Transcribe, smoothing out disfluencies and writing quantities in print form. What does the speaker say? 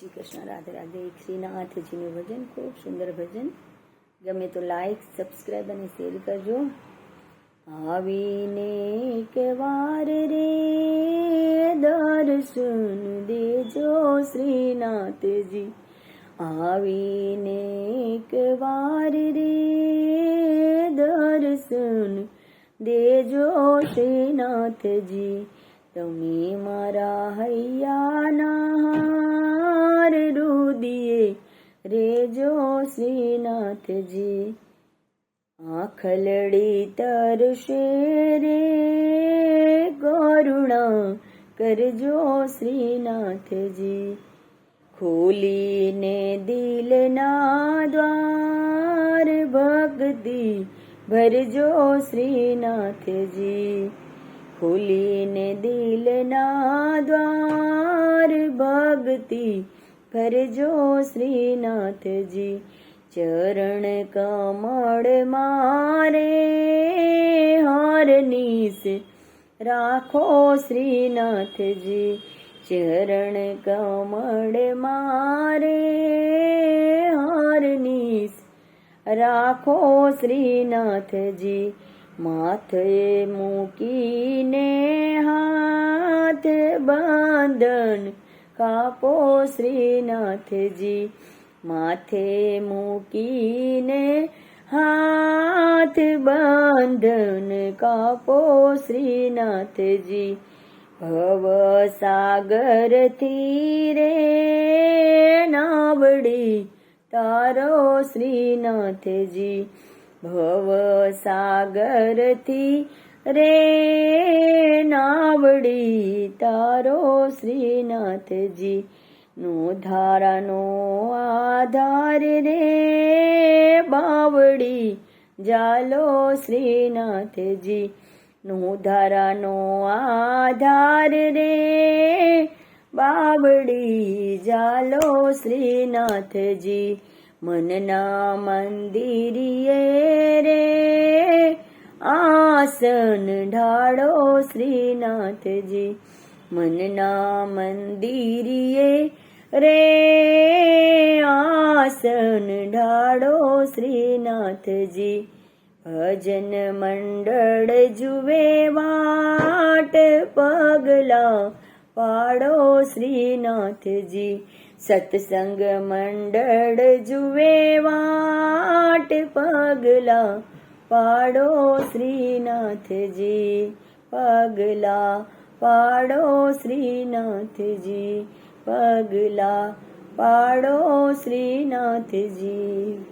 શ્રી કૃષ્ણ, રાધે રાધે. શ્રીનાથજીનું ભજન, ખૂબ સુંદર ભજન. ગમે તો લાઈક, સબસ્ક્રાઈબ અને શેર કરજો. આવીને એક વાર રે દર્શન દેજો શ્રીનાથજી. આવીને એક વાર રે દર્શન દેજો શ્રીનાથજી. તમે મારા હૈયાના હાર રુદિયે રેજો શ્રીનાથજી. આખલડી તરશે રે કરુણા કરજો શ્રીનાથજી. ખોલીને દિલના દ્વાર ભક્તિ ભરજો શ્રીનાથજી. ખોલીને દિલના દ્વાર ભક્તિ ભરજો શ્રીનાથજી. ચરણ કમળ મારે હરનીશ રાખો શ્રીનાથજી. ચરણ કમળ મારે હરનીશ રાખો શ્રીનાથજી. માથે મૂકીને હાથ બંધન કાપો શ્રીનાથજી. માથે મૂકીને હાથ બંધન કાપો શ્રીનાથજી. ભવ સાગરથી રે નાવડી તારો શ્રીનાથજી. ભવ સાગરથી રે નાવડી તારો શ્રીનાથજી. નો ધારાનો આધાર રે બાવડી જાલો શ્રીનાથજી. નો ધારાનો આધાર રે બાવડી જાલો શ્રીનાથજી. મનના મંદિરિયે રે આસન ઢાળો શ્રીનાથજી. મનના મંદિરિયે રે આસન ઢાળો શ્રીનાથજી. ભજન મંડળ જુએ વાટ પગલા પાડો શ્રીનાથજી. સત્સંગ મંડળ જુએ વાટ પગલા પાડો શ્રીનાથજી. પગલા પાડો શ્રીનાથજી. પગલા પાડો શ્રીનાથજી.